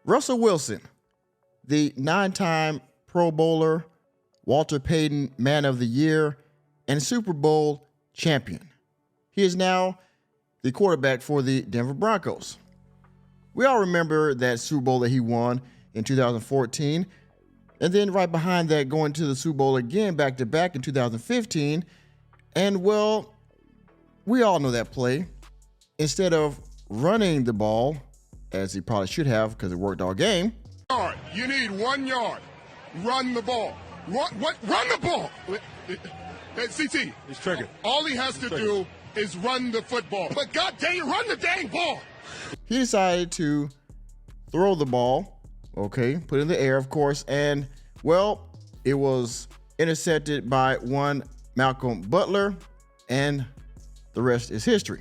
Russell Wilson, the 9-time Pro Bowler, Walter Payton Man of the Year, and Super Bowl champion. He is now the quarterback for the Denver Broncos. We all remember that Super Bowl that he won in 2014, and then right behind that going to the Super Bowl again back-to-back in 2015. And well, we all know that play. Instead of running the ball, as he probably should have because it worked all game. You need 1 yard. Run the ball. Run the ball. CT. He's triggered. All he has to do is run the football. But God dang it, run the dang ball. He decided to throw the ball, okay, put it in the air, of course, and, well, it was intercepted by one Malcolm Butler, and the rest is history.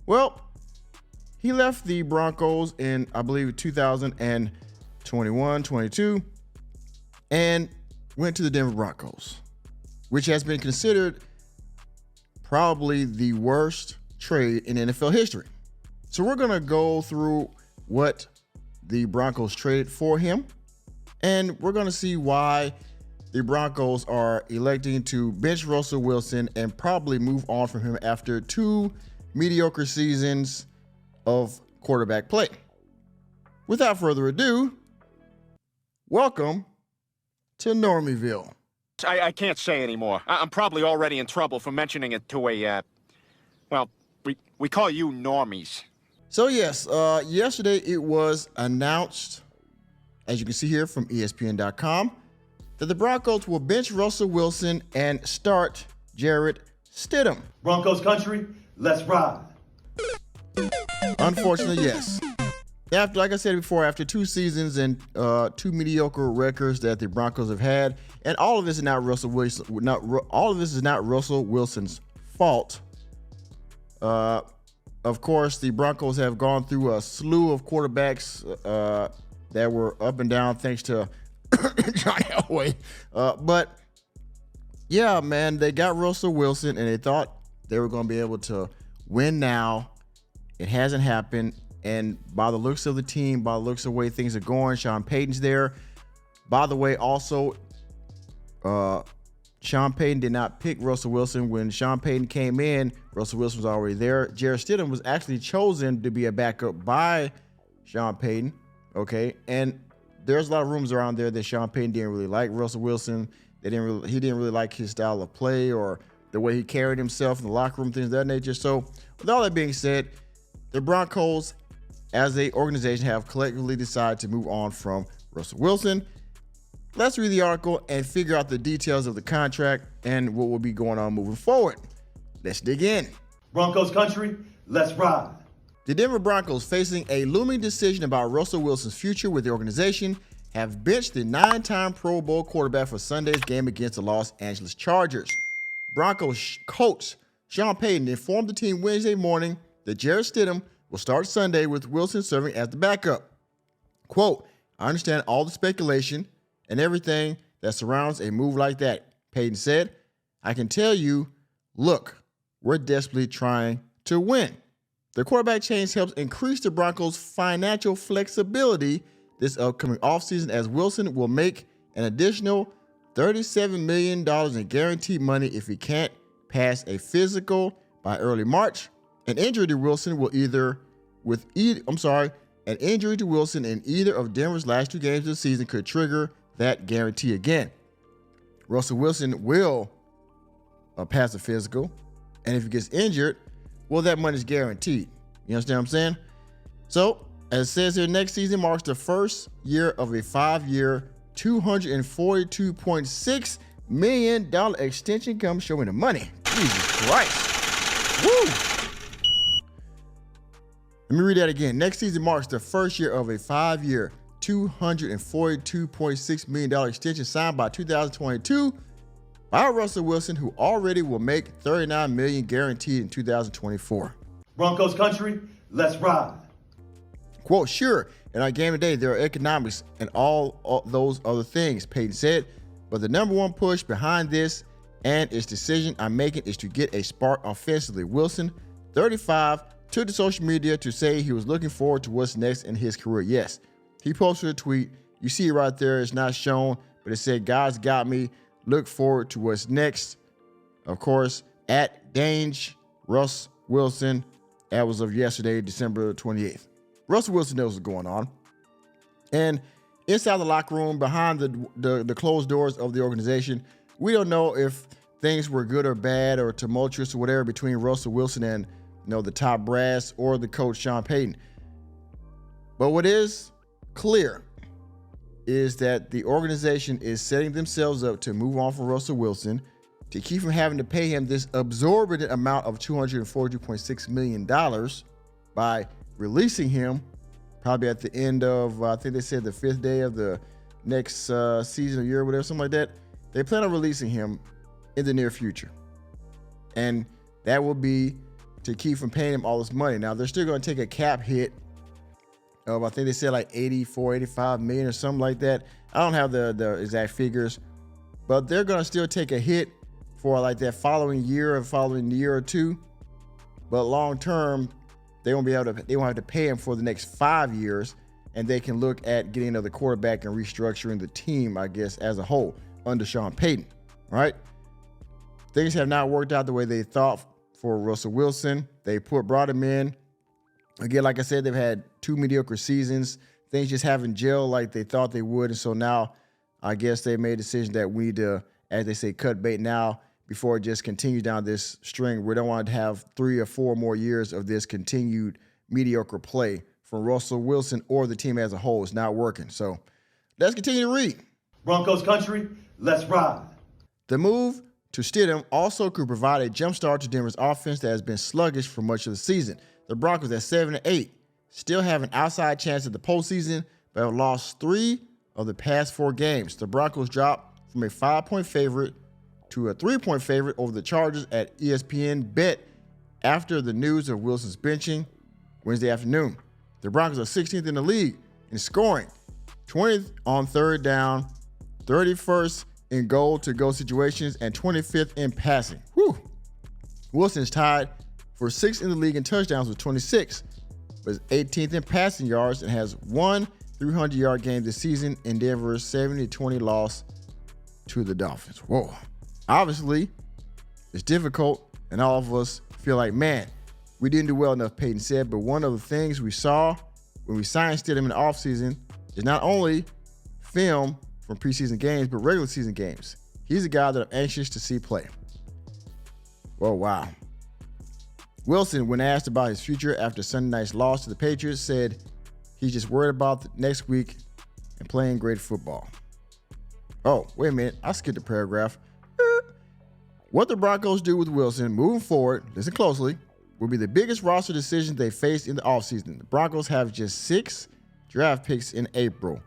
Well, he left the Broncos in, I believe, 2021, 22, and went to the Denver Broncos, which has been considered probably the worst trade in NFL history. So we're going to go through what the Broncos traded for him, and we're going to see why the Broncos are electing to bench Russell Wilson and probably move on from him after 2 mediocre seasons of quarterback play. Without further ado, welcome to Normieville. I can't say anymore. I'm probably already in trouble for mentioning it to a, we call you normies. So yes, yesterday it was announced, as you can see here from ESPN.com, that the Broncos will bench Russell Wilson and start Jarrett Stidham. Broncos country, let's ride. Unfortunately, yes. After, like I said before, after 2 seasons and 2 mediocre records that the Broncos have had, and all of this is not Russell Wilson. All of this is not Russell Wilson's fault. Of course, the Broncos have gone through a slew of quarterbacks that were up and down thanks to John Elway. But yeah, man, they got Russell Wilson and they thought they were going to be able to win now. It hasn't happened. And by the looks of the team, by the looks of the way things are going, Sean Payton's there. By the way, also, Sean Payton did not pick Russell Wilson. When Sean Payton came in, Russell Wilson was already there. Jarrett Stidham was actually chosen to be a backup by Sean Payton. Okay, and there's a lot of rumors around there that Sean Payton didn't really like Russell Wilson. He didn't really like his style of play or the way he carried himself in the locker room, things of that nature. So, with all that being said, the Broncos, as an organization, have collectively decided to move on from Russell Wilson. Let's read the article and figure out the details of the contract and what will be going on moving forward. Let's dig in. Broncos country, let's ride. The Denver Broncos, facing a looming decision about Russell Wilson's future with the organization, have benched the 9-time Pro Bowl quarterback for Sunday's game against the Los Angeles Chargers. Broncos coach Sean Payton informed the team Wednesday morning that Jarrett Stidham will start Sunday with Wilson serving as the backup. Quote, "I understand all the speculation and everything that surrounds a move like that," Payton said. "I can tell you, look, we're desperately trying to win." The quarterback change helps increase the Broncos' financial flexibility this upcoming offseason, as Wilson will make an additional $37 million in guaranteed money if he can't pass a physical by early March. An injury to Wilson in either of Denver's last 2 games of the season could trigger that guarantee again. Russell Wilson will pass a physical, and if he gets injured, well, that money's guaranteed. You understand what I'm saying? So, as it says here, next season marks the first year of a 5-year, $242.6 million extension. Comes showing the money. Jesus Christ. Woo! Let me read that again. Next season marks the first year of a 5-year, $242.6 million extension signed by 2022 by Russell Wilson, who already will make $39 million guaranteed in 2024. Broncos country, let's ride. Quote, "Sure, in our game today, there are economics and all those other things," Payton said, "but the number one push behind this and its decision I'm making is to get a spark offensively. Wilson, 35, took to social media to say he was looking forward to what's next in his career. Yes, he posted a tweet. You see it right there. It's not shown, but it said, "God's got me. Look forward to what's next." Of course, at Dange Russ Wilson. That was of yesterday, December 28th. Russell Wilson knows what's going on. And inside the locker room, behind the closed doors of the organization, we don't know if things were good or bad or tumultuous or whatever between Russell Wilson and the top brass or the coach Sean Payton. But what is clear is that the organization is setting themselves up to move on from Russell Wilson, to keep from having to pay him this absorbent amount of $242.6 million by releasing him probably at the end of, I think they said the 5th day of the next season or year or whatever, something like that. They plan on releasing him in the near future. And that will be to keep from paying him all this money. Now, they're still going to take a cap hit of, I think they said like 84, 85 million or something like that. I don't have the exact figures, but they're going to still take a hit for like that following year or following year or two. But long term, they won't have to pay him for the next 5 years, and they can look at getting another quarterback and restructuring the team, I guess, as a whole under Sean Payton, right? Things have not worked out the way they thought for Russell Wilson. They brought him in. Again, like I said, they've had 2 mediocre seasons. Things just haven't gelled like they thought they would. And so now I guess they made a decision that we need to, as they say, cut bait now before it just continues down this string. We don't want to have 3 or 4 more years of this continued mediocre play from Russell Wilson or the team as a whole. It's not working. So let's continue to read. Broncos country, let's ride. The move to Stidham also could provide a jumpstart to Denver's offense that has been sluggish for much of the season. The Broncos at 7-8 still have an outside chance at the postseason, but have lost 3 of the past 4 games. The Broncos dropped from a 5-point favorite to a 3-point favorite over the Chargers at ESPN Bet after the news of Wilson's benching Wednesday afternoon. The Broncos are 16th in the league in scoring, 20th on third down, 31st in goal-to-go situations, and 25th in passing. Whew. Wilson's tied for 6th in the league in touchdowns with 26, but is 18th in passing yards and has one 300-yard game this season in Denver's 70-20 loss to the Dolphins. Whoa. Obviously, it's difficult, and all of us feel like, man, we didn't do well enough, Payton said, but one of the things we saw when we signed Stidham in the offseason is not only film from preseason games, but regular season games. He's a guy that I'm anxious to see play. Whoa, wow. Wilson, when asked about his future after Sunday night's loss to the Patriots, said he's just worried about the next week and playing great football. Oh, wait a minute. I skipped a paragraph. What the Broncos do with Wilson moving forward, listen closely, will be the biggest roster decision they faced in the offseason. The Broncos have just 6 draft picks in April,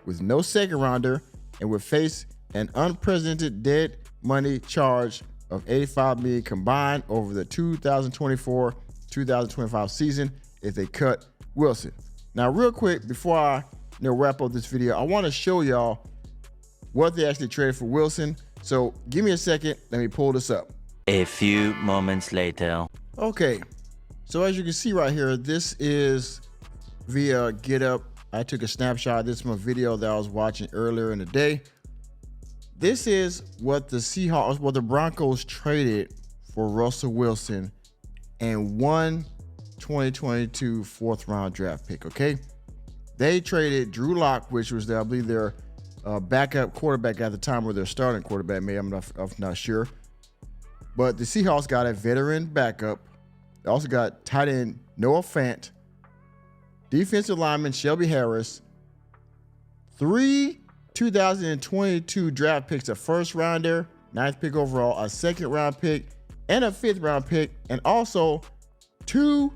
with no second rounder, and will face an unprecedented dead money charge of $85 million combined over the 2024-2025 season if they cut Wilson. Now, real quick, before I wrap up this video, I want to show y'all what they actually traded for Wilson. So give me a second. Let me pull this up. A few moments later. Okay. So as you can see right here, this is via GetUp. I took a snapshot of this from a video that I was watching earlier in the day. This is what the Broncos traded for Russell Wilson and one 2022 4th-round draft pick, okay? They traded Drew Lock, which was, I believe, their backup quarterback at the time, or their starting quarterback, maybe, I'm not sure. But the Seahawks got a veteran backup. They also got tight end Noah Fant, defensive lineman Shelby Harris, 3 2022 draft picks, a 1st rounder, 9th pick overall, a 2nd round pick, and a 5th round pick, and also 1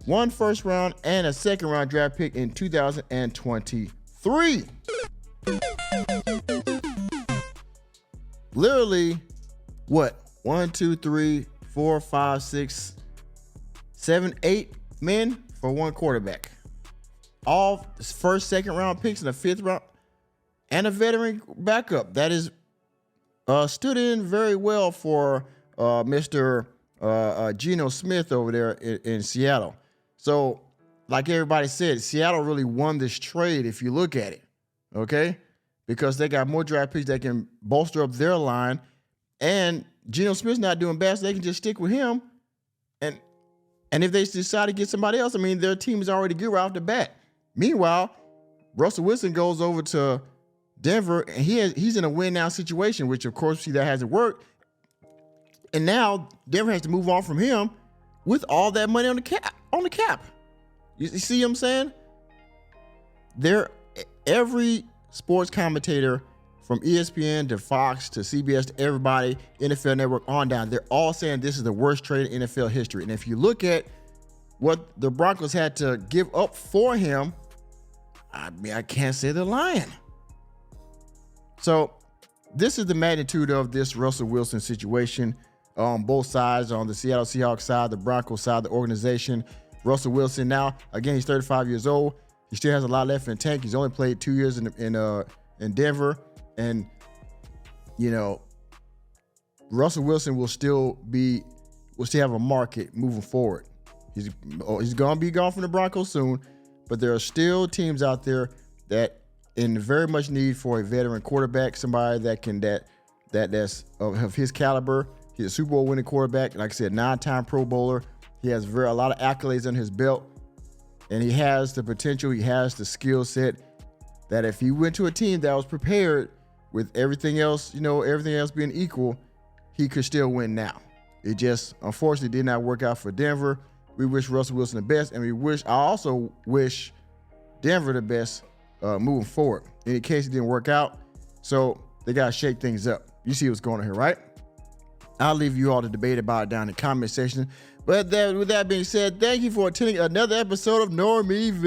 1st round and a 2nd round draft pick in 2023. Literally, what? 1, 2, 3, 4, 5, 6, 7, 8 men for one quarterback. All 1st, 2nd round picks in the 5th round, and a veteran backup that is stood in very well for Mr. Geno Smith over there in Seattle. So, like everybody said, Seattle really won this trade if you look at it, okay? Because they got more draft picks that can bolster up their line, and Geno Smith's not doing bad, so they can just stick with him. And if they decide to get somebody else, I mean, their team is already good right off the bat. Meanwhile, Russell Wilson goes over to Denver, and he's in a win-now situation, which, of course, see, that hasn't worked. And now Denver has to move on from him with all that money on the cap. You see what I'm saying? Every sports commentator from ESPN to Fox to CBS to everybody, NFL Network on down, they're all saying this is the worst trade in NFL history. And if you look at what the Broncos had to give up for him, I mean, I can't say they're lying. So this is the magnitude of this Russell Wilson situation on both sides, on the Seattle Seahawks side, the Broncos side, the organization. Russell Wilson now, again, he's 35 years old. He still has a lot left in the tank. He's only played 2 years in Denver. And, you know, Russell Wilson will still have a market moving forward. He's going to be gone from the Broncos soon, but there are still teams out there that in very much need for a veteran quarterback, somebody that's of his caliber. He's a Super Bowl winning quarterback. Like I said, 9-time Pro Bowler. He has a lot of accolades on his belt, and he has the potential. He has the skill set that if he went to a team that was prepared with everything else, everything else being equal, he could still win now. It just, unfortunately, did not work out for Denver. We wish Russell Wilson the best, and I also wish Denver the best moving forward. In case it didn't work out, so they got to shake things up. You see what's going on here, right? I'll leave you all to debate about it down in the comment section. But with that being said, thank you for attending another episode of Normieville.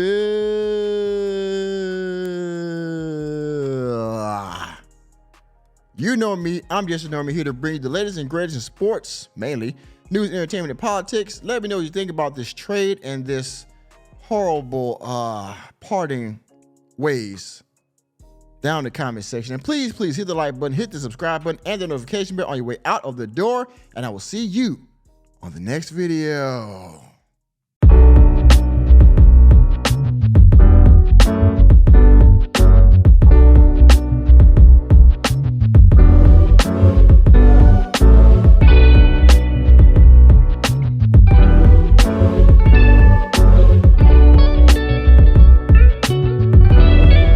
You know me, I'm just a Normie, here to bring you the latest and greatest in sports, mainly news, entertainment, and politics. Let me know what you think about this trade and this horrible parting ways down in the comment section. And please hit the like button, hit the subscribe button, and the notification bell on your way out of the door. And I will see you on the next video.